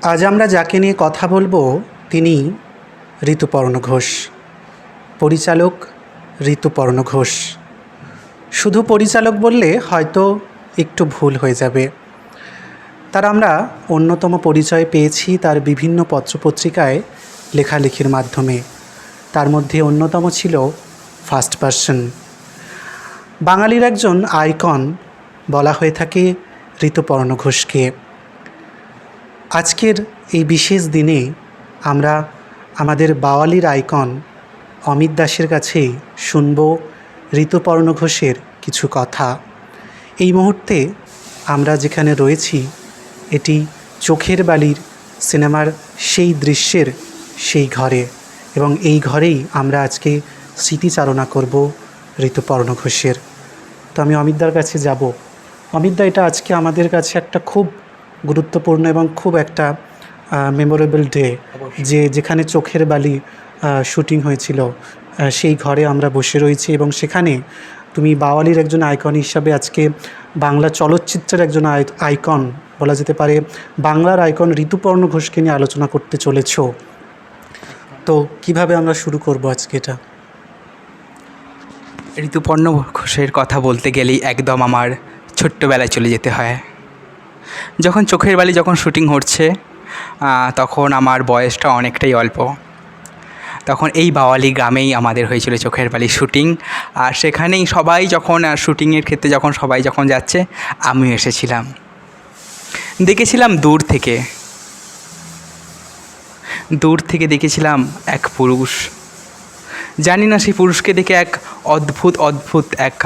আজ আমরা যাকে নিয়ে কথা বলবো তিনি ঋতুপর্ণ ঘোষ, পরিচালক ঋতুপর্ণ ঘোষ। শুধু পরিচালক বললে হয়তো একটু ভুল হয়ে যাবে। তার আমরা অন্যতম পরিচয় পেয়েছি তার বিভিন্ন পত্রপত্রিকায় লেখালেখির মাধ্যমে। তার মধ্যে অন্যতম ছিল ফার্স্ট পার্সন। বাঙালির একজন আইকন বলা হয়ে থাকে ঋতুপর্ণ ঘোষকে। আজকের এই বিশেষ দিনে আমরা আমাদের বাওয়ালির আইকন অমিত দাসের কাছেই শুনব ঋতুপর্ণ ঘোষের কিছু কথা। এই মুহূর্তে আমরা যেখানে রয়েছি এটি চোখের বালির সিনেমার সেই দৃশ্যের সেই ঘরে, এবং এই ঘরেই আমরা আজকে স্মৃতিচারণা করব ঋতুপর্ণ ঘোষের। তো আমি অমিতদার কাছে যাব। অমিতদা, এটা আজকে আমাদের কাছে একটা খুব গুরুত্বপূর্ণ এবং খুব একটা মেমোরেবল ডে, যেখানে চোখের বালি শুটিং হয়েছিল সেই ঘরে আমরা বসে রয়েছি, এবং সেখানে তুমি বাওয়ালির একজন আইকন হিসাবে আজকে বাংলা চলচ্চিত্রের একজন আইকন বলা যেতে পারে, বাংলার আইকন ঋতুপর্ণ ঘোষকে নিয়ে আলোচনা করতে চলেছ। তো কিভাবে আমরা শুরু করব আজকে এটা? ঋতুপর্ণ ঘোষের কথা বলতে গেলেই একদম আমার ছোট্টবেলায় চলে যেতে হয়। যখন চোখের বালি শুটিং হচ্ছে তখন আমার বয়সটা অনেকটাই অল্প। তখন এই বাওয়ালি গ্রামেই আমাদের হয়েছিল চোখের বালি শুটিং, আর সেখানেই সবাই যখন শুটিংয়ের ক্ষেত্রে সবাই যখন যাচ্ছে আমিও এসেছিলাম। দেখেছিলাম দূর থেকে দেখেছিলাম এক পুরুষ। জানি না সেই পুরুষকে দেখে এক অদ্ভুত এক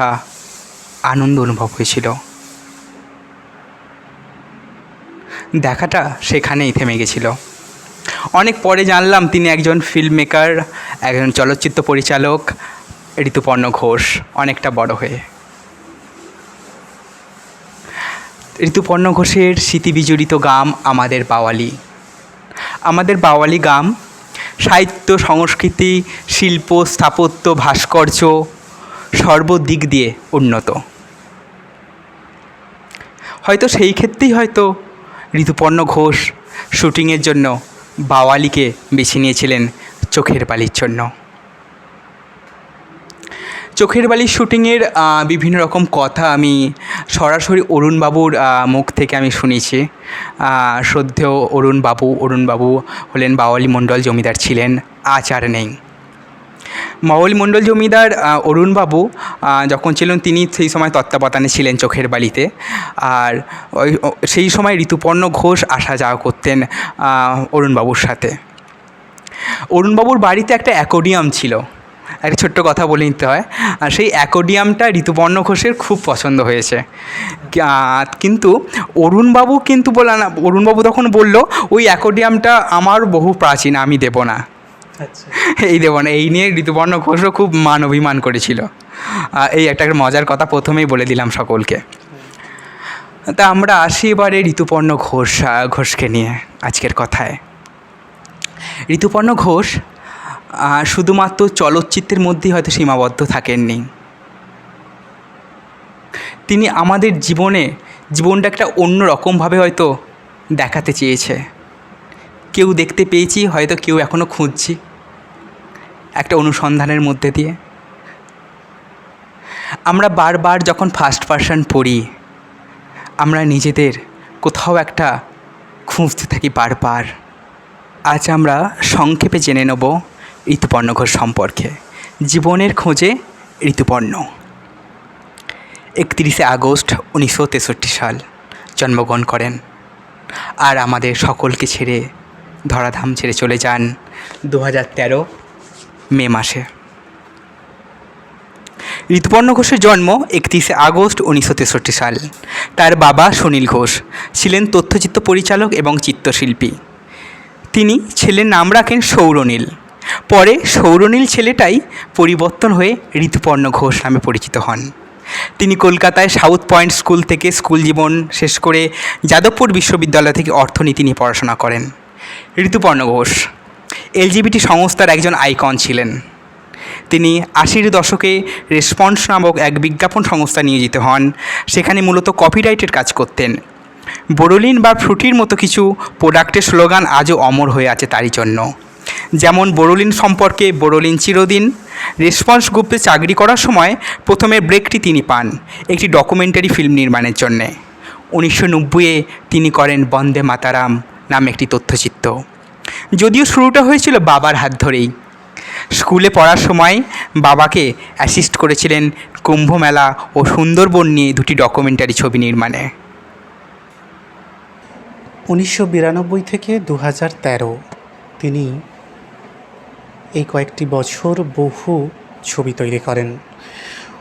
আনন্দ অনুভব হয়েছিল। দেখাটা সেখানেই থেমে গেছিল। অনেক পরে জানলাম তিনি একজন ফিল্ম মেকার, একজন চলচ্চিত্র পরিচালক, ঋতুপর্ণ ঘোষ, অনেকটা বড় হয়ে। ঋতুপর্ণ ঘোষের স্মৃতিবিজড়িত গ্রাম আমাদের বাওয়ালি গ্রাম সাহিত্য, সংস্কৃতি, শিল্প, স্থাপত্য, ভাস্কর্য সর্বদিক দিয়ে উন্নত। হয়তো সেই ক্ষেত্রেই ঋতুপর্ণ ঘোষ শুটিংয়ের জন্য বাওয়ালিকে বেছে নিয়েছিলেন চোখের বালির জন্য। চোখের বালির শুটিংয়ের বিভিন্ন রকম কথা আমি সরাসরি অরুণবাবুর মুখ থেকে আমি শুনেছি। শ্রদ্ধেয় অরুণবাবু হলেন বাওয়ালি মণ্ডল জমিদার ছিলেন, আজ আর নেই। বাওয়ালি মণ্ডল জমিদার অরুণবাবু যখন ছিলেন তিনি সেই সময় তত্ত্বাবধানে ছিলেন চোখের বালিতে, আর সেই সময় ঋতুপর্ণ ঘোষ আসা যাওয়া করতেন অরুণবাবুর সাথে। অরুণবাবুর বাড়িতে একটা অ্যাকোয়ারিয়াম ছিল। একটা ছোট্ট কথা বলে নিতে হয়, আর সেই অ্যাকোয়ারিয়ামটা ঋতুপর্ণ ঘোষের খুব পছন্দ হয়েছে। কিন্তু অরুণবাবু তখন বলল, ওই অ্যাকোয়ারিয়ামটা আমার বহু প্রাচীন, আমি দেব না। আচ্ছা, এই নিয়ে ঋতুপর্ণ ঘোষও খুব মান অভিমান করেছিল। এই একটা মজার কথা প্রথমেই বলে দিলাম সকলকে। তা আমরা আসি এবারে ঋতুপর্ণ ঘোষকে নিয়ে আজকের কথায়। ঋতুপর্ণ ঘোষ শুধুমাত্র চলচ্চিত্রের মধ্যেই হয়তো সীমাবদ্ধ থাকেননি। তিনি আমাদের জীবনটা একটা অন্য রকমভাবে হয়তো দেখাতে চেয়েছে। কেউ দেখতে পেয়েছি, হয়তো কেউ এখনও খুঁজছি একটা অনুসন্ধানের মধ্যে দিয়ে। আমরা বারবার যখন ফার্স্ট পার্সন পড়ি, আমরা নিজেদের কোথাও একটা খুঁজতে থাকি বারবার। আজ আমরা সংক্ষেপে জেনে নেব ঋতুপর্ণ ঘোষ সম্পর্কে। জীবনের খোঁজে ঋতুপর্ণ 31শে আগস্ট 1963 সাল জন্মগ্রহণ করেন, আর আমাদের সকলকে ছেড়ে ধরাধাম ছেড়ে চলে যান 2013 মে মাসে। ঋতুপর্ণ ঘোষের জন্ম 31শে আগস্ট 1963 সাল। তার বাবা সুনীল ঘোষ ছিলেন তথ্যচিত্র পরিচালক এবং চিত্রশিল্পী। তিনি ছেলের নাম রাখেন সৌরনীল। পরে সৌরনীল ছেলেটাই পরিবর্তন হয়ে ঋতুপর্ণ ঘোষ নামে পরিচিত হন। তিনি কলকাতায় সাউথ পয়েন্ট স্কুল থেকে স্কুল জীবন শেষ করে যাদবপুর বিশ্ববিদ্যালয় থেকে অর্থনীতি নিয়ে পড়াশোনা করেন। ঋতুপর্ণ ঘোষ এলজিবিটি সংস্থার একজন আইকন ছিলেন। তিনি 80-এর দশকে রেসপন্স নামক এক বিজ্ঞাপন সংস্থা নিয়োজিত হন। সেখানে মূলত কপিরাইটের কাজ করতেন। বোরোলিন বা ফ্রুটির মতো কিছু প্রোডাক্টের স্লোগান আজও অমর হয়ে আছে তারই জন্য। যেমন বোরোলিন সম্পর্কে, বোরোলিন চিরদিন। রেসপন্স গ্রুপে চাকরি করার সময় প্রথমে ব্রেকটি তিনি পান একটি ডকুমেন্টারি ফিল্ম নির্মাণের জন্যে। 1990-এ তিনি করেন বন্দে মাতারাম নামে একটি তথ্যচিত্র। যদিও শুরুটা হয়েছিল বাবার হাত ধরেই। স্কুলে পড়ার সময় বাবাকে অ্যাসিস্ট করেছিলেন কুম্ভমেলা ও সুন্দরবন নিয়ে দুটি ডকুমেন্টারি ছবি নির্মাণে। 1992 থেকে 2013 তিনি এই কয়েকটি বছর বহু ছবি তৈরি করেন।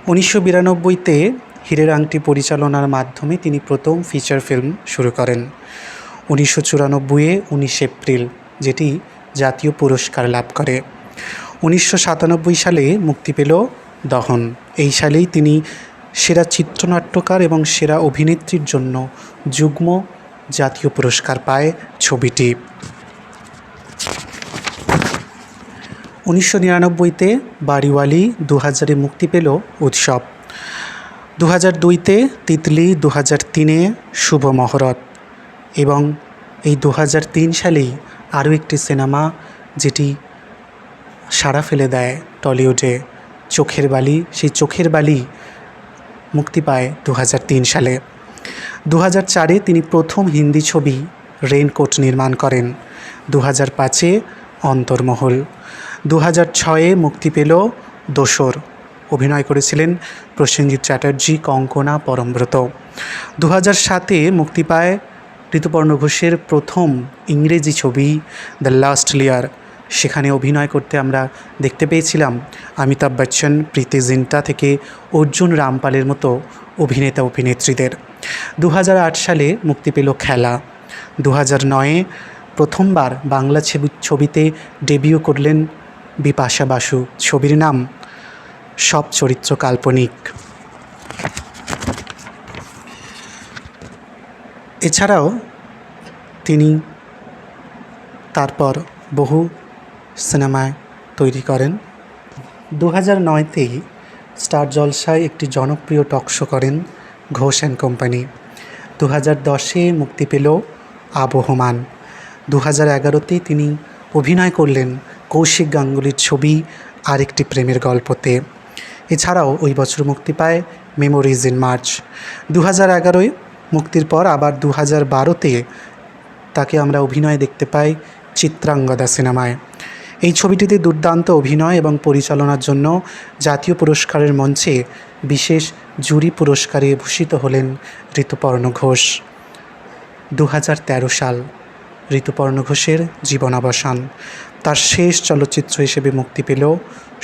1992-তে হীরের আংটি পরিচালনার মাধ্যমে তিনি প্রথম ফিচার ফিল্ম শুরু করেন। 1994-এ 19 এপ্রিল, যেটি জাতীয় পুরস্কার লাভ করে। 1997 সালে মুক্তি পেল দহন। এই সালেই তিনি সেরা চিত্রনাট্যকার এবং সেরা অভিনেত্রীর জন্য যুগ্ম জাতীয় পুরস্কার পায় ছবিটি। 1999-তে বাড়িওয়ালি, 2000-এ মুক্তি পেল উৎসব, 2002-তে তিতলি, 2003-এ শুভ মহরত এবং এই 2003 সালেই আরও একটি সিনেমা যেটি সাড়া ফেলে দেয় টলিউডে, চোখের বালি। সেই চোখের বালি মুক্তি পায় 2003 সালে। 2004-এ তিনি প্রথম হিন্দি ছবি রেইনকোট নির্মাণ করেন। 2005-এ অন্তর্মহল। 2006-এ মুক্তি পেল দোসর। অভিনয় করেছিলেন প্রসেনজিৎ চ্যাটার্জি, কঙ্কনা, পরমব্রত। 2007-এ মুক্তি পায় ঋতুপর্ণ ঘোষের প্রথম ইংরেজি ছবি দ্য লাস্ট লেয়ার। সেখানে অভিনয় করতে আমরা দেখতে পেয়েছিলাম অমিতাভ বচ্চন, প্রীতি জিন্টা থেকে অর্জুন রামপালের মতো অভিনেতা অভিনেত্রীদের। 2008 সালে মুক্তি পেল খেলা। 2009-এ প্রথমবার বাংলা ছবিতে ডেবিউ করলেন বিপাশা বাসু। ছবির নাম সব চরিত্র কাল্পনিক। এছাড়াও তিনি তারপর বহু সিনেমায় তৈরি করেন। 2009-তেই স্টার জলসায় একটি জনপ্রিয় টক শো করেন ঘোষ অ্যান্ড কোম্পানি। 2010-এ মুক্তি পেল আবহমান। 2011-তে তিনি অভিনয় করলেন কৌশিক গাঙ্গুলির ছবি আরেকটি প্রেমের গল্পতে। এছাড়াও ওই বছর মুক্তি পায় মেমোরিজ ইন মার্চ। 2011-এ মুক্তির পর আবার 2012-তে তাকে আমরা অভিনয় দেখতে পাই চিত্রাঙ্গদা সিনেমায়। এই ছবিটিতে দুর্দান্ত অভিনয় এবং পরিচালনার জন্য জাতীয় পুরস্কারের মঞ্চে বিশেষ জুরি পুরস্কারে ভূষিত হলেন ঋতুপর্ণ ঘোষ। 2013 সাল ঋতুপর্ণ ঘোষের জীবনাবসান। তার শেষ চলচ্চিত্র হিসেবে মুক্তি পেল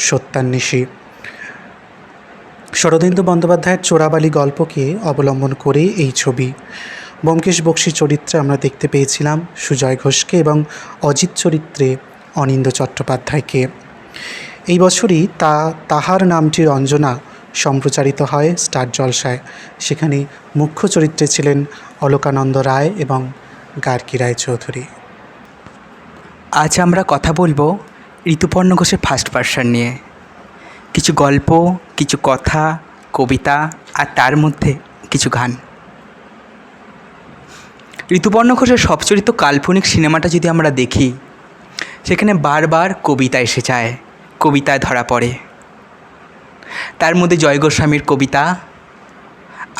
সত্যান্বেষী। শরদিন্দু বন্দ্যোপাধ্যায়ের চোরাবালি গল্পকে অবলম্বন করে এই ছবি। ব্যোমকেশ বক্সী চরিত্রে আমরা দেখতে পেয়েছিলাম সুজয় ঘোষকে এবং অজিত চরিত্রে অনিন্দ্য চট্টোপাধ্যায়কে। এই বছরই তাহার নামটি রঞ্জনা সম্প্রচারিত হয় স্টার জলসায়। সেখানে মুখ্য চরিত্রে ছিলেন অলকানন্দ রায় এবং গার্গী রায়চৌধুরী। আজ আমরা কথা বলবো ঋতুপর্ণ ঘোষের ফার্স্ট পার্সন নিয়ে। কিছু গল্প, কিছু কথা, কবিতা আর তার মধ্যে কিছু গান। ঋতুপর্ণ ঘোষের সব চরিত্র কাল্পনিক সিনেমাটা যদি আমরা দেখি, সেখানে বারবার কবিতা এসে যায়, কবিতায় ধরা পড়ে। তার মধ্যে জয় গোস্বামীর কবিতা,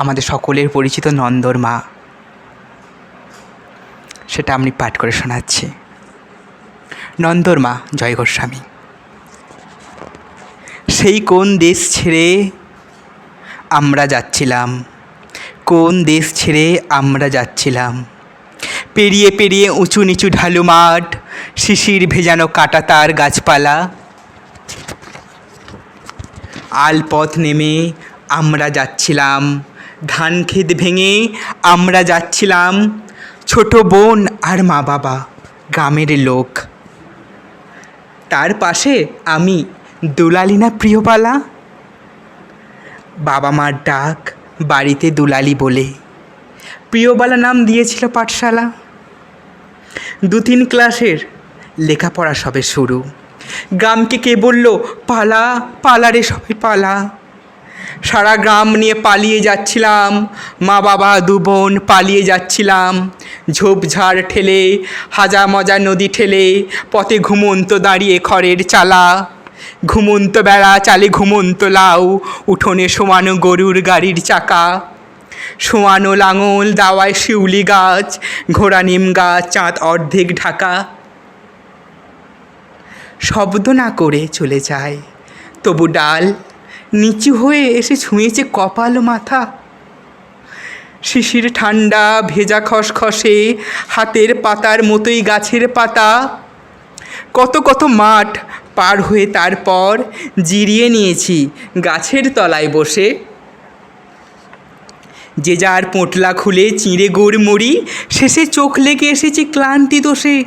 আমাদের সকলের পরিচিত নন্দর মা, সেটা আমি পাঠ করে শোনাচ্ছি। নন্দর মা, জয় গোস্বামী। সেই কোন দেশ ছেড়ে আমরা যাচ্ছিলাম, কোন দেশ ছেড়ে আমরা যাচ্ছিলাম, পেরিয়ে পেরিয়ে উঁচু নিচু ঢালু মাঠ, শিশির ভেজানো কাঁটাতার গাছপালা। আলপথ নেমে আমরা যাচ্ছিলাম, ধান ক্ষেত ভেঙে আমরা যাচ্ছিলাম, ছোট বোন আর মা বাবা, গ্রামের লোক। তার পাশে আমি, দুলালি না প্রিয়বালা। বাবা মার ডাক বাড়িতে দুলালি বলে, প্রিয়বালা নাম দিয়েছিল পাঠশালা। 2-3 ক্লাসের লেখাপড়া সবে শুরু। গ্রামকে কে বলল পালা, পালা রে সবাই পালা। সারা গ্রাম নিয়ে পালিয়ে যাচ্ছিলাম, মা বাবা দু বোন পালিয়ে যাচ্ছিলাম, ঝোপঝাড় ঠেলে হাজা মজা নদী ঠেলে পথে ঘুমন্ত দাঁড়িয়ে খড়ের চালা, ঘুমন্ত বেড়া চালে ঘুমন্ত লাউ, উঠোনে শোয়ানো গরুর গাড়ির চাকা, শোয়ানো লাঙল দাওয়ায় শিউলি গাছ, ঘোড়া নিম গাছ চাঁদ অর্ধেক ঢাকা। শব্দ না করে চলে যায়, তবু ডাল নিচু হয়ে এসে ছুঁয়েছে কপাল মাথা। শিশির ঠান্ডা ভেজা খসখসে হাতের পাতার মতোই গাছের পাতা। কত কত মাঠ পার হয়ে তারপর জিরিয়ে নিয়েছি গাছের তলায় বসে। যে যার পোঁটলা খুলে চিঁড়ে গুড় মুড়ি, শেষে চোখ লেগে এসেছে ক্লান্তি দোষে।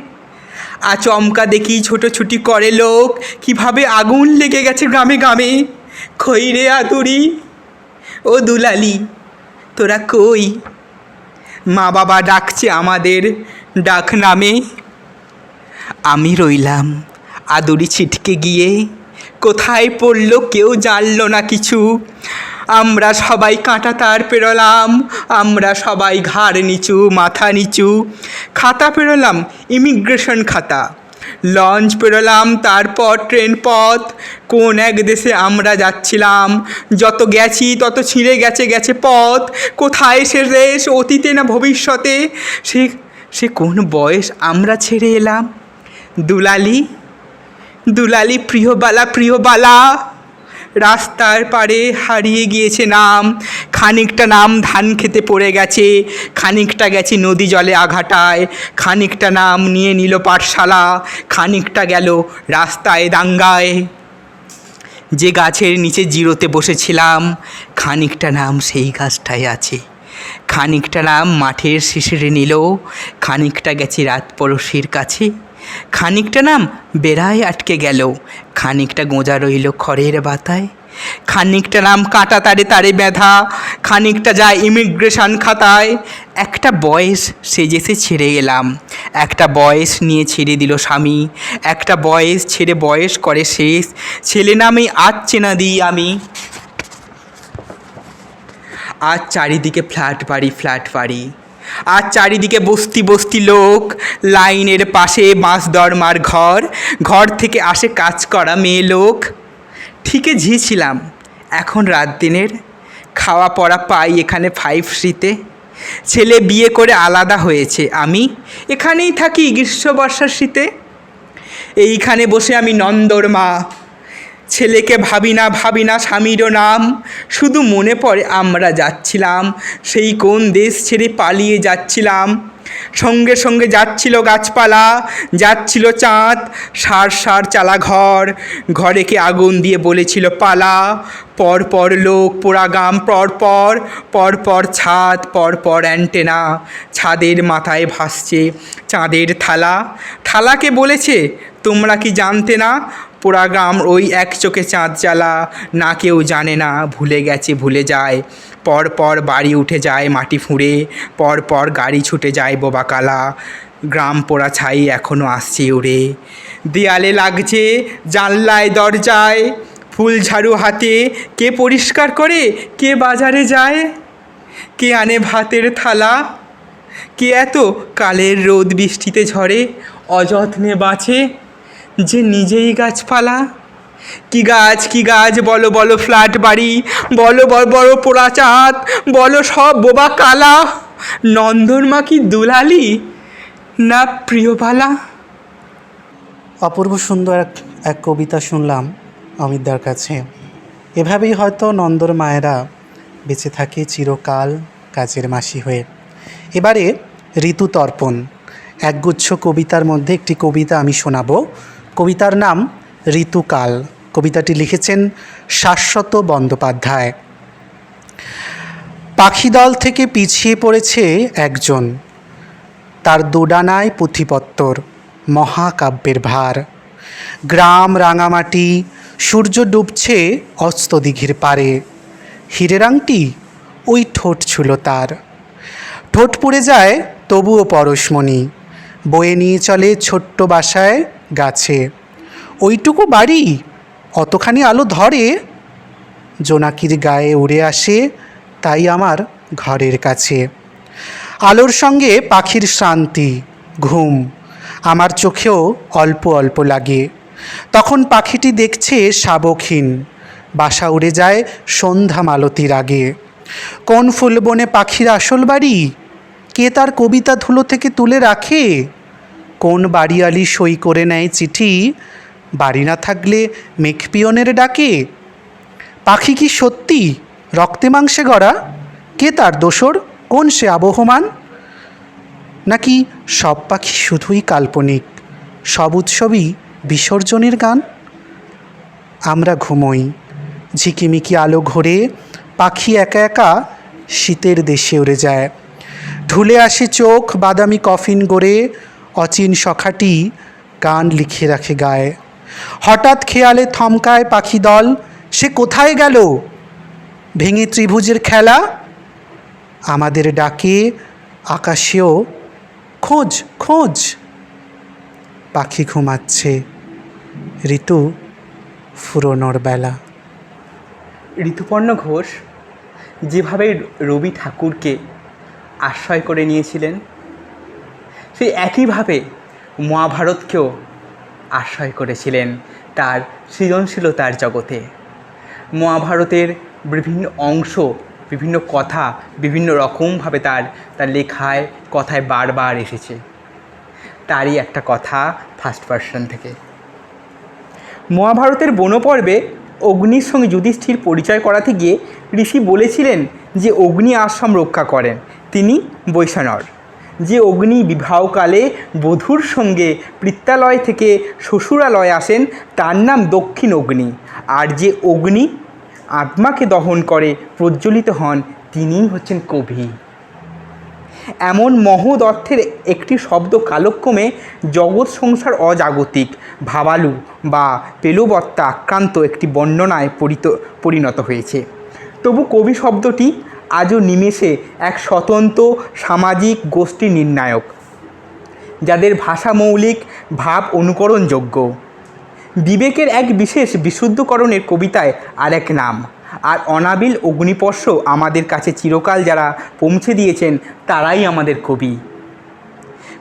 আচমকা দেখি ছোটোছুটি করে লোক, কিভাবে আগুন লেগে গেছে গ্রামে গ্রামে। খইরে আতুরি ও দুলালি তোরা কই, মা বাবা ডাকছে আমাদের ডাক নামে। আমি রইলাম আদুরি ছিটকে গিয়ে, কোথায় পড়ল কেউ জানল না কিছু। আমরা সবাই কাঁটা তার পেরোলাম, আমরা সবাই ঘাড় নিচু মাথা নিচু। খাতা পেরোলাম ইমিগ্রেশন খাতা, লঞ্চ পেরোলাম তারপর ট্রেন পথ। কোন এক দেশে আমরা যাচ্ছিলাম, যত গেছি তত ছিঁড়ে গেছে গেছে পথ। কোথায় সে দেশ, অতীতে না ভবিষ্যতে, সে কোন বয়স আমরা ছেড়ে এলাম। দুলালি দুলালি প্রিয়বালা প্রিয়বালা, রাস্তার পাড়ে হারিয়ে গিয়েছে নাম। খানিকটা নাম ধান খেতে পড়ে গেছে, খানিকটা গেছে নদী জলে আঘাটায়, খানিকটা নাম নিয়ে নিল পাঠশালা, খানিকটা গেল রাস্তায় দাঙ্গায়। যে গাছের নিচে জিরোতে বসেছিলাম, খানিকটা নাম সেই গাছটায় আছে, খানিকটা নাম মাঠের শিশিরে নিল, খানিকটা গেছে রাত পড়শির কাছে, খানিকটা নাম বেড়ায় আটকে গেল, খানিকটা গোঁজা রইল খড়ের বাতায়, খানিকটা নাম কাঁটা তারে তারে ব্যথা, খানিকটা যায় ইমিগ্রেশন খাতায়। একটা বয়স সেজেছে ছেড়ে এলাম, একটা বয়স নিয়ে ছেড়ে দিল স্বামী, একটা বয়স ছেড়ে বয়স করে শেষ, ছেলে নামে আজ চেনা দিই আমি। আজ চারিদিকে ফ্ল্যাট বাড়ি, আর চারিদিকে বস্তি বস্তি লোক, লাইনের পাশে বাঁশ দরমার ঘর, ঘর থেকে আসে কাজ করা মেয়ে লোক। ঠিকই ঝিয়েছিলাম এখন রাত দিনের, খাওয়া পড়া পাই এখানে 5Cতে। ছেলে বিয়ে করে আলাদা হয়েছে, আমি এখানেই থাকি গ্রীষ্ম বর্ষার শীতে। এইখানে বসে আমি নন্দর মা, ছেলেকে ভাবি না স্বামীরও নাম। শুধু মনে পড়ে আমরা যাচ্ছিলাম, সেই কোন দেশ ছেড়ে পালিয়ে যাচ্ছিলাম। সঙ্গে সঙ্গে যাচ্ছিল গাছপালা, যাচ্ছিল চাঁদ, সার চালা ঘর, ঘরে কে আগুন দিয়ে বলেছিল পালা। পরপর লোক পোড়া গাম, পরপর ছাদ, পরপর অ্যান্টেনা, ছাদের মাথায় ভাসছে চাঁদের থালাকে বলেছে তোমরা কি জানতে না, পোড়া গ্রাম ওই এক চোখে চাঁদ জ্বালা। না কেউ জানে না, ভুলে গেছে ভুলে যায়, পরপর বাড়ি উঠে যায় মাটি ফুঁড়ে, পরপর গাড়ি ছুটে যায় বোবা কালা। গ্রাম পোড়া ছাই এখনও আসছে উড়ে, দেয়ালে লাগছে জানলায় দরজায়, ফুল ঝাড়ু হাতে কে পরিষ্কার করে, কে বাজারে যায়, কে আনে ভাতের থালা, কে এত কালের রোদ বৃষ্টিতে ঝরে অযত্নে বাঁচে, যে নিজেই গাছপালা। কি গাছ বলো বলো ফ্ল্যাট বাড়ি, বলো বড় পোড়া চাঁদ, বলো সব বোবা কালা। নন্দরমা কি দুলালি না প্রিয়বালা? অপূর্ব সুন্দর এক কবিতা শুনলাম অমিতদার কাছে। এভাবেই হয়তো নন্দর মায়েরা বেঁচে থাকে চিরকাল কাজের মাসি হয়ে। এবারে ঋতুতর্পণ, একগুচ্ছ কবিতার মধ্যে একটি কবিতা আমি শোনাবো। কবিতার নাম ঋতুকাল। কবিতাটি লিখেছেন শাশ্বত বন্দ্যোপাধ্যায়। পাখিদল থেকে পিছিয়ে পড়েছে একজন, তার দুডানায় পুঁথিপত্তর, মহাকাব্যের ভার। গ্রাম রাঙামাটি, সূর্য ডুবছে অস্তদিঘির পারে, হীরের আংটি ওই ঠোঁট ছিল তার। ঠোঁট পুড়ে যায় তবুও পরশমণি, বয়ে নিয়ে চলে ছোট্ট বাসায় গাছে। ওইটুকু বাড়ি অতখানি আলো ধরে, জোনাকির গায়ে উড়ে আসে, তাই আমার ঘরের কাছে। আলোর সঙ্গে পাখির শান্তি, ঘুম আমার চোখেও অল্প অল্প লাগে। তখন পাখিটি দেখছে শাবকহীন, বাসা উড়ে যায় সন্ধ্যা মালতীর আগে। কোন ফুলবনে পাখির আসল বাড়ি? কে তার কবিতা ধুলো থেকে তুলে রাখে? কোন বাড়িয়ালি সই করে নেয় চিঠি, বাড়ি না থাকলে মেঘপিয়নের ডাকে? পাখি কি সত্যি রক্তে মাংসে গড়া? কে তার দোসর? কোন সে আবহমান? নাকি সব পাখি শুধুই কাল্পনিক, সব উৎসবই বিসর্জনের গান? আমরা ঘুমোই, ঝিকিমিকি আলো ঘোরে, পাখি একা একা শীতের দেশে উড়ে যায়। ঢুলে আসে চোখ বাদামি কফিন গড়ে, অচিন সখাটি গান লিখে রাখে গায়ে। হঠাৎ খেয়ালে থমকায় পাখি দল, সে কোথায় গেল? ভেঙে ত্রিভুজের খেলা। আমাদের ডাকে আকাশেও খোঁজ খোঁজ। পাখি ঘুমাচ্ছে, ঋতু ফুরোনোর বেলা। ঋতুপর্ণ ঘোষ যেভাবে রবি ঠাকুরকে আশ্রয় করে নিয়েছিলেন, সেই একইভাবে মহাভারতকেও আশ্রয় করেছিলেন তার সৃজনশীলতার জগতে। মহাভারতের বিভিন্ন অংশ, বিভিন্ন কথা বিভিন্ন রকমভাবে তার লেখায় কথায় বারবার এসেছে। তারই একটা কথা ফার্স্ট পার্সন থেকে। মহাভারতের বনপর্বে অগ্নির সঙ্গে যুধিষ্ঠির পরিচয় করাতে গিয়ে ঋষি বলেছিলেন যে অগ্নি আশ্রম রক্ষা করেন তিনি বৈশানর। যে অগ্নি বিবাহকালে বধূর সঙ্গে পিত্রালয় থেকে শ্বশুরালয় আসেন তার নাম দক্ষিণ অগ্নি। আর যে অগ্নি আত্মাকে দহন করে প্রজ্বলিত হন তিনিই হচ্ছেন কবি। এমন মহৎ অর্থের একটি শব্দ কালক্রমে জগৎ সংসার অজাগতিক, ভাবালু বা পেলবত্তা আক্রান্ত একটি বর্ণনায় পরিণত হয়েছে। তবু কবি শব্দটি আজও নিমেষে এক স্বতন্ত্র সামাজিক গোষ্ঠী নির্ণায়ক, যাদের ভাষা মৌলিক, ভাব অনুকরণযোগ্য। বিবেকের এক বিশেষ বিশুদ্ধকরণের কবিতায় আর এক নাম, আর অনাবিল অগ্নিস্পর্শ আমাদের কাছে চিরকাল যারা পৌঁছে দিয়েছেন তারাই আমাদের কবি।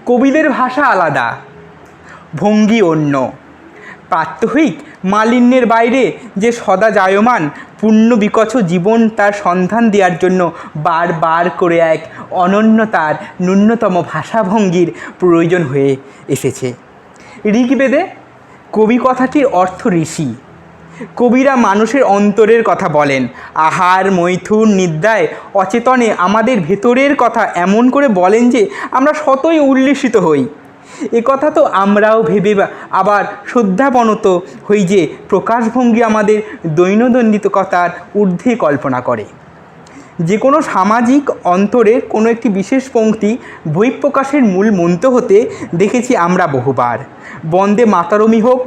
কবিদের ভাষা আলাদা, ভঙ্গি অন্য। প্রাত্যহিক মালিন্যের বাইরে যে সদা জায়মান পূর্ণ বিকচ জীবন তার সন্ধান দেওয়ার জন্য বারবার করে এক অনন্যতার ন্যূনতম ভাষাভঙ্গির প্রয়োজন হয়ে এসেছে। ঋগ্বেদে কবি কথাটির অর্থ ঋষি। কবিরা মানুষের অন্তরের কথা বলেন, আহার মৈথুন নিদ্রায় অচেতনে আমাদের ভেতরের কথা এমন করে বলেন যে আমরা শতই উল্লসিত হই। এ কথা তো আমরাও ভেবে আবার শ্রদ্ধাবনত হই যে প্রকাশভঙ্গি আমাদের দৈনন্দিনতার ঊর্ধ্বে কল্পনা করে। যে কোনো সামাজিক অন্তরের কোনো একটি বিশেষ পংক্তি বহিঃপ্রকাশের মূল মন্ত্র হতে দেখেছি আমরা বহুবার। বন্দে মাতরমই হোক,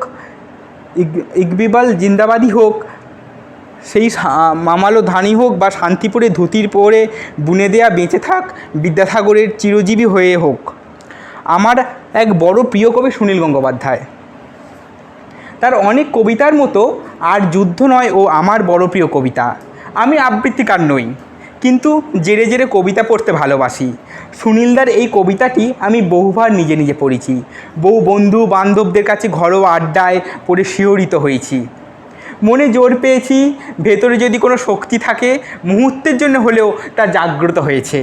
ইকবাল জিন্দাবাদী হোক, সেই মামালো ধানি হোক, বা শান্তিপুরে ধুতির পরে বুনে দেয়া বেঁচে থাক বিদ্যাসাগরের চিরজীবী হয়ে হোক। আমার এক বড় প্রিয় কবি সুনীল গঙ্গোপাধ্যায়। তার অনেক কবিতার মতো আর যুদ্ধ নয় ও আমার বড় প্রিয় কবিতা। আমি আবৃত্তিকার নই, কিন্তু জেরে জেরে কবিতা পড়তে ভালোবাসি। সুনীলদার এই কবিতাটি আমি বহুবার নিজে নিজে পড়েছি। বহু বন্ধু বান্ধবদের কাছে ঘরোয়া আড্ডায় পড়ে শিহরিত হয়েছি। মনে জোর পেয়েছি, ভেতরে যদি কোনো শক্তি থাকে মুহূর্তের জন্য হলেও তা জাগ্রত হয়েছে।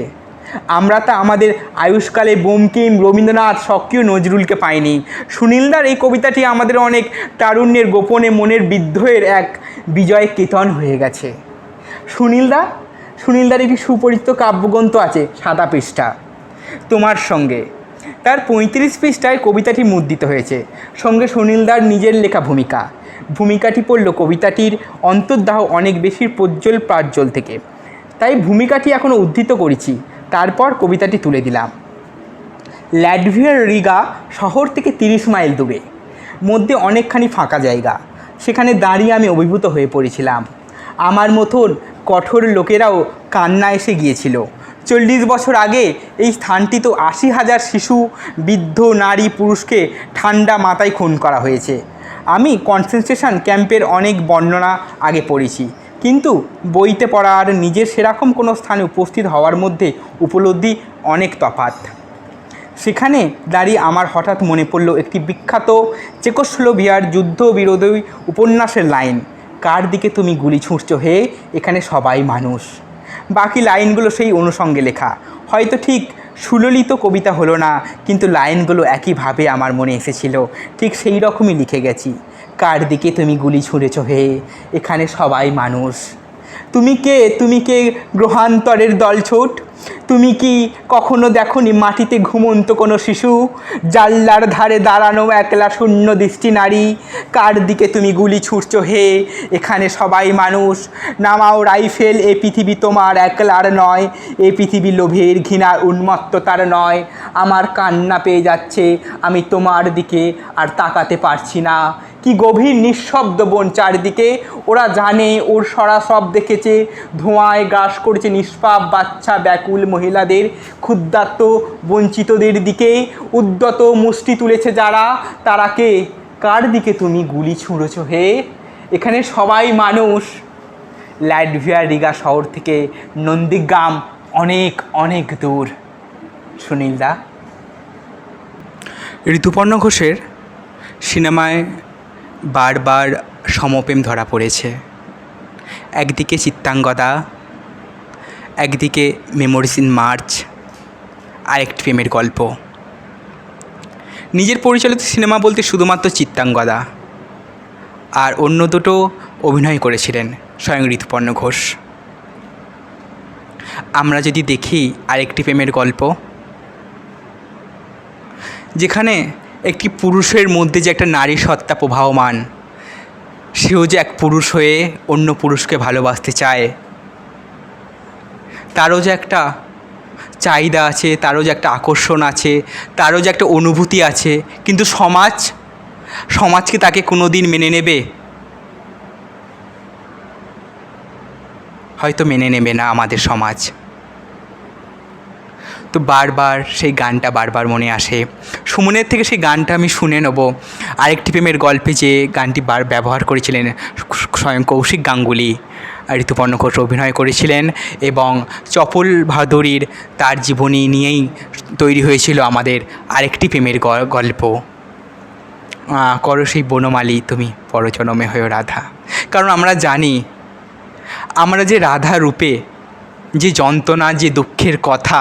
আমরা তা আমাদের আয়ুষ্কালে বঙ্কিম, রবীন্দ্রনাথ, সক্রিয় নজরুলকে পাইনি। সুনীলদার এই কবিতাটি আমাদের অনেক তারুণ্যের গোপনে মনের বিদ্রোহের এক বিজয় কেতন হয়ে গেছে। সুনীলদার একটি সুপরিচিত কাব্যগ্রন্থ আছে, 7 পৃষ্ঠা, তোমার সঙ্গে। তার 35 পৃষ্ঠায় কবিতাটি মুদ্রিত হয়েছে, সঙ্গে সুনীলদার নিজের লেখা ভূমিকাটি পড়ল কবিতাটির অন্তর্দাহ অনেক বেশি প্রজ্জ্বল প্রাজ্জ্বল থেকে। তাই ভূমিকাটি এখনও উদ্ধৃত করেছি, তারপর কবিতাটি তুলে দিলাম। ল্যাটভিয়ার রিগা শহর থেকে 30 মাইল দূরে, মধ্যে অনেকখানি ফাঁকা জায়গা। সেখানে দাঁড়িয়ে আমি অভিভূত হয়ে পড়েছিলাম। আমার মতন কঠোর লোকেরাও কান্না এসে গিয়েছিল। 40 বছর আগে এই স্থানটি তো 80,000 শিশু, বৃদ্ধ, নারী, পুরুষকে ঠান্ডা মাথায় খুন করা হয়েছে। আমি কনসেন্ট্রেশন ক্যাম্পের অনেক বর্ণনা আগে পড়েছি, কিন্তু বইতে পড়া আর নিজের সেরকম কোনো স্থানে উপস্থিত হওয়ার মধ্যে উপলব্ধি অনেক তফাৎ। সেখানে দাঁড়িয়ে আমার হঠাৎ মনে পড়ল একটি বিখ্যাত চেকোস্লোভাকিয়ার যুদ্ধ বিরোধী উপন্যাসের লাইন, কার দিকে তুমি গুলি ছুঁড়ছ হে, এখানে সবাই মানুষ। বাকি লাইনগুলো সেই অনুষঙ্গে লেখা, হয়তো ঠিক সুললিত কবিতা হলো না, কিন্তু লাইনগুলো একইভাবে আমার মনে এসেছিল, ঠিক সেই রকমই লিখে গেছি। কার দিকে তুমি গুলি ছুঁড়েছ হে, এখানে সবাই মানুষ। তুমি কে গ্রহান্তরের দলছুট? তুমি কি কখনো দেখনি মাটিতে ঘুমন্ত কোনো শিশু, জানলার ধারে দাঁড়ানো একলা শূন্য দৃষ্টি নারী? কার দিকে তুমি গুলি ছুঁড়ছ হে, এখানে সবাই মানুষ। নামাও রাইফেল, এ পৃথিবী তোমার একলার নয়, এ পৃথিবী লোভের ঘৃণার উন্মত্ততার নয়। আমার কান্না পেয়ে যাচ্ছে, আমি তোমার দিকে আর তাকাতে পারছি না। কি গভীর নিঃশব্দ বন চারদিকে, ওরা জানে ওর সরা সব দেখেছে, ধোঁয়ায় গ্রাস করেছে নিষ্পাপ বাচ্চা ব্যাকুল মহিলাদের, ক্ষুদ্রার্ত বঞ্চিতদের দিকে উদ্যত মুষ্টি তুলেছে যারা, তারা কে? কার দিকে তুমি গুলি ছুঁড়েছ হে, এখানে সবাই মানুষ। ল্যাটভিয়ার রিগা শহর থেকে নন্দীগ্রাম অনেক অনেক দূর। সুনীলদা। ঋতুপর্ণ ঘোষের সিনেমায় বারবার সমপ্রেম ধরা পড়েছে। একদিকে চিত্রাঙ্গদা, একদিকে মেমোরিজ ইন মার্চ, আরেকটি প্রেমের গল্প। নিজের পরিচালিত সিনেমা বলতে শুধুমাত্র চিত্রাঙ্গদা, আর অন্য দুটো অভিনয় করেছিলেন স্বয়ং ঋতুপর্ণ ঘোষ। আমরা যদি দেখি আরেকটি প্রেমের গল্প, যেখানে একটি পুরুষের মধ্যে যে একটা নারী সত্তা প্রবাহমান, সেও যে এক পুরুষ হয়ে অন্য পুরুষকে ভালোবাসতে চায়, তারও যে একটা চাহিদা আছে, তারও যে একটা আকর্ষণ আছে, তারও যে একটা অনুভূতি আছে, কিন্তু সমাজ কি তাকে কোনো দিন মেনে নেবে? হয়তো মেনে নেবে না আমাদের সমাজ। তো বারবার সেই গানটা বারবার মনে আসে। সুমনের থেকে সেই গানটা আমি শুনে নেব। আরেকটি প্রেমের গল্পে যে গানটি ব্যবহার করেছিলেন স্বয়ং কৌশিক গাঙ্গুলি, ঋতুপর্ণ ঘোষ অভিনয় করেছিলেন, এবং চপল ভাদুরীর তার জীবনী নিয়েই তৈরি হয়েছিল আমাদের আরেকটি প্রেমের গল্প, করো সেই বনমালী তুমি পরজনমে হয়েও রাধা। কারণ আমরা জানি, আমরা যে রাধা রূপে যে যন্ত্রণা, যে দুঃখের কথা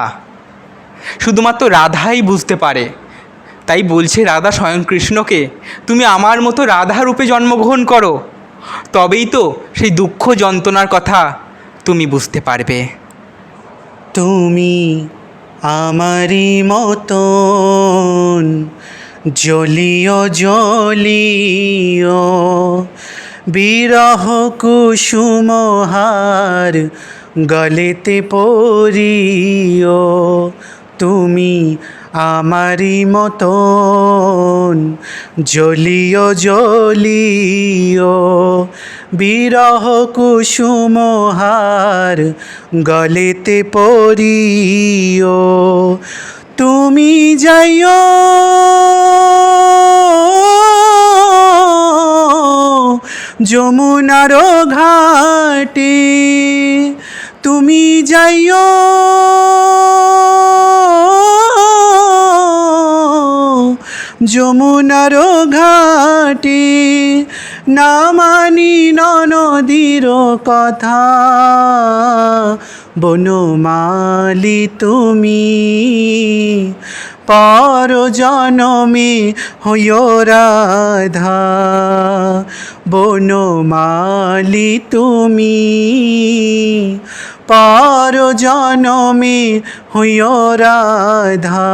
শুধুমাত্র রাধাই বুঝতে পারে। তাই বলছে রাধা স্বয়ং কৃষ্ণকে, তুমি আমার মতো রাধা রূপে জন্মগ্রহণ করো, তবেই তো সেই দুঃখ যন্ত্রণার কথা তুমি বুঝতে পারবে। তুমি আমারই মতন জ্বলিও জ্বলিও, বিরহ কুসুমহার গলেতে পরিও। তুমি আমারই মতন জ্বলিও জ্বলিও, বিরহ কুসুমহার গলেতে পরিও। তুমি যাইও যমুনার ঘাটে, তুমি যাইও যমুনার ঘাটে, না মানি নদীর কথা। বনমালী তুমি পর জনমে হইও রাধা, বনমালী তুমি পর জনমে হইও রাধা।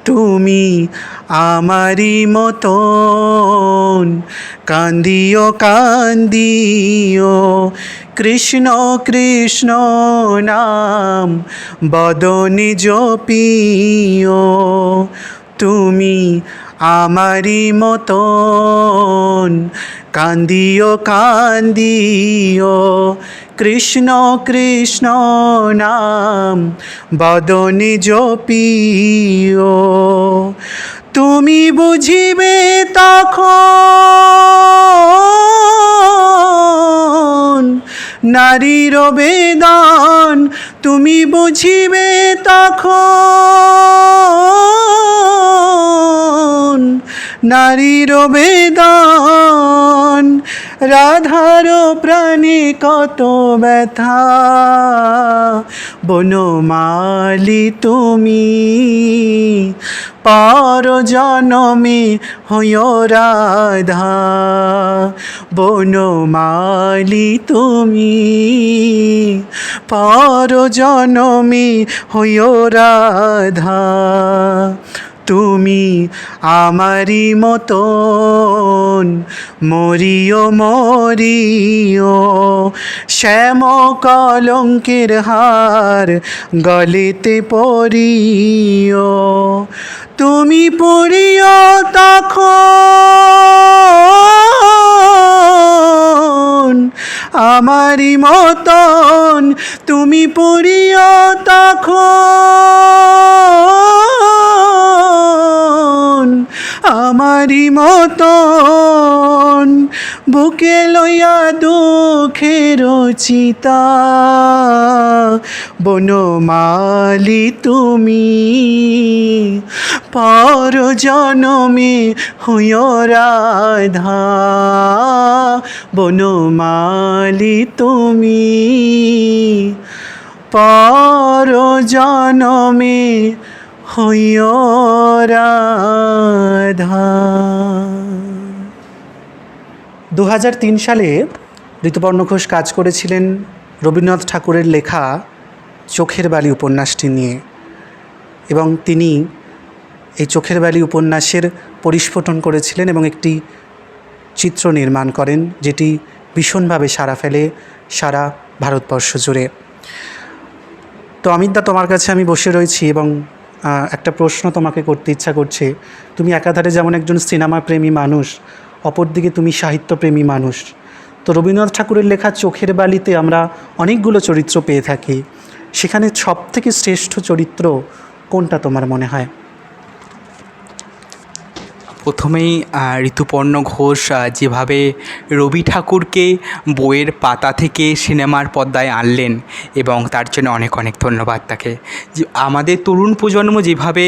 তুমি আমারই মতন কান্দিও কান্দিও, কৃষ্ণ কৃষ্ণ নাম বদনে জপিও। তুমি আমারই মতন কান্দিও কান্দিও, কৃষ্ণ কৃষ্ণ নাম বদনে জপিও। তুমি বুঝিবে তখন নারীর বেদন তুমি বুঝিবে তখন, নারীর বেদন রাধার প্রাণে কত ব্যথা। বনমালী তুমি পর জনমে হইও রাধা, বনমালী তুমি পর জনমে হইও রাধা। তুমি আমারি মতন মরিও মরিও, শ্যাম কলঙ্কের হার গলেতে পরিও। তুমি পড়িও তখন আমারি মতন, তুমি পড়িও তখন আমারি মতন। বুকে লইয়া দুঃখের চিতা, বনমালী তুমি পর জনমে হইও রাধা, বনমালী তুমি পর জনমে হইও রাধা। 2003 সালে ঋতুপর্ণ ঘোষ কাজ করেছিলেন রবীন্দ্রনাথ ঠাকুরের লেখা চোখের বালি উপন্যাসটি নিয়ে, এবং তিনি এই চোখের বালি উপন্যাসের পরিস্ফুটন করেছিলেন এবং একটি চিত্র নির্মাণ করেন, যেটি ভীষণভাবে সাড়া ফেলে সারা ভারতবর্ষ জুড়ে। তো অমিতদা, তোমার কাছে আমি বসে রয়েছি এবং একটা প্রশ্ন তোমাকে করতে ইচ্ছা করছে। তুমি একাধারে যেমন একজন সিনেমাপ্রেমী মানুষ, অপরদিকে তুমি সাহিত্যপ্রেমী মানুষ। তো রবীন্দ্রনাথ ঠাকুরের লেখা চোখের বালিতে আমরা অনেকগুলো চরিত্র পেয়ে থাকি, সেখানে সবথেকে শ্রেষ্ঠ চরিত্র কোনটা তোমার মনে হয়? প্রথমেই ঋতুপর্ণ ঘোষ যেভাবে রবি ঠাকুরকে বইয়ের পাতা থেকে সিনেমার পর্দায় আনলেন, এবং তার জন্য অনেক অনেক ধন্যবাদ তাকে। যে আমাদের তরুণ প্রজন্ম যেভাবে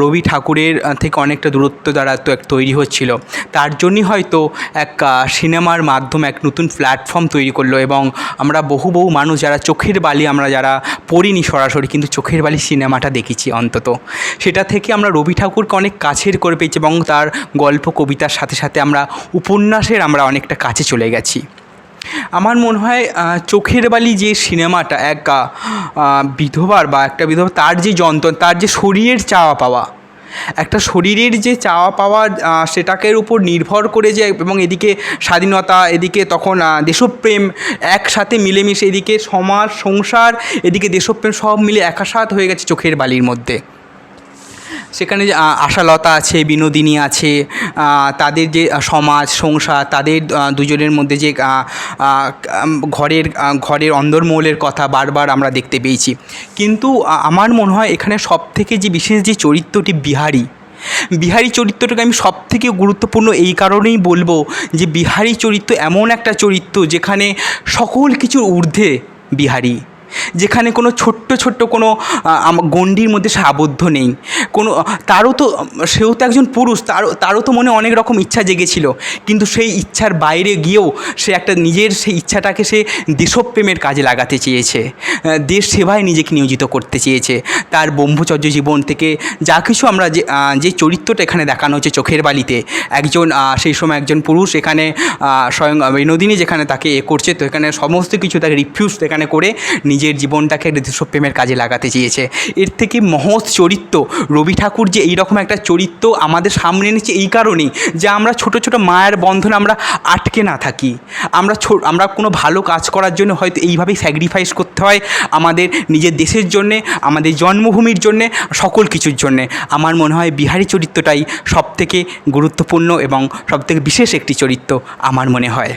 রবি ঠাকুরের থেকে অনেকটা দূরত্ব দ্বারা তৈরি হচ্ছিল, তার জন্যই হয়তো এক সিনেমার মাধ্যমে এক নতুন প্ল্যাটফর্ম তৈরি করলো, এবং আমরা বহু বহু মানুষ যারা চোখের বালি, আমরা যারা পড়িনি সরাসরি, কিন্তু চোখের বালি সিনেমাটা দেখেছি অন্তত, সেটা থেকে আমরা রবি ঠাকুরকে অনেক কাছের করে পেয়েছি, এবং তার গল্প কবিতার সাথে সাথে আমরা উপন্যাসের আমরা অনেকটা কাছে চলে গেছি। আমার মনে হয় চোখের বালি যে সিনেমাটা, এক বিধবার বা একটা বিধবা, তার যে যন্ত্রণা, তার যে শরীরের চাওয়া পাওয়া, একটা শরীরের যে চাওয়া পাওয়া, সেটাকের উপর নির্ভর করে যে, এবং এদিকে স্বাধীনতা, এদিকে তখন দেশপ্রেম একসাথে মিলেমিশে, এদিকে সমাজ সংসার, এদিকে দেশপ্রেম, সব মিলে একাসাথ হয়ে গেছে চোখের বালির মধ্যে। সেখানে যে আশালতা আছে, বিনোদিনী আছে, তাদের যে সমাজ সংসার, তাদের দুজনের মধ্যে যে ঘরের অন্দরমহলের কথা বারবার আমরা দেখতে পেয়েছি। কিন্তু আমার মনে হয় এখানে সবথেকে যে বিশেষ যে চরিত্রটি বিহারী চরিত্রটাকে আমি সবথেকে গুরুত্বপূর্ণ এই কারণেই বলবো যে বিহারী চরিত্র এমন একটা চরিত্র যেখানে সকল কিছুর ঊর্ধ্বে বিহারী, যেখানে কোনো ছোট্ট কোনো গণ্ডির মধ্যে সে আবদ্ধ নেই। কোনো সেও তো একজন পুরুষ, তারও তো মনে অনেক রকম ইচ্ছা জেগেছিল, কিন্তু সেই ইচ্ছার বাইরে গিয়েও সে একটা নিজের সেই ইচ্ছাটাকে সে দেশপ্রেমের কাজে লাগাতে চেয়েছে, দেশ সেবায় নিজেকে নিয়োজিত করতে চেয়েছে। তার ব্রহ্মচর্য জীবন থেকে যা কিছু আমরা যে চরিত্রটা এখানে দেখানো হচ্ছে চোখের বালিতে, সেই সময় একজন পুরুষ এখানে স্বয়ং বিনোদিনী যেখানে তাকে করছে, তো এখানে সমস্ত কিছু তাকে রিফিউজ এখানে করে নিজের জীবনটাকে একটা দেশপ্রেমের কাজে লাগাতে চেয়েছে। এর থেকে মহৎ চরিত্র রবি ঠাকুর যে এইরকম একটা চরিত্র আমাদের সামনে এনেছে এই কারণেই যে আমরা ছোট মায়ের বন্ধনে আমরা আটকে না থাকি, আমরা কোনো ভালো কাজ করার জন্য হয়তো এইভাবেই স্যাক্রিফাইস করতে হয় আমাদের নিজের দেশের জন্যে, আমাদের জন্মভূমির জন্যে, সকল কিছুর জন্যে। আমার মনে হয় বিহারী চরিত্রটাই সবথেকে গুরুত্বপূর্ণ এবং সবথেকে বিশেষ একটি চরিত্র আমার মনে হয়।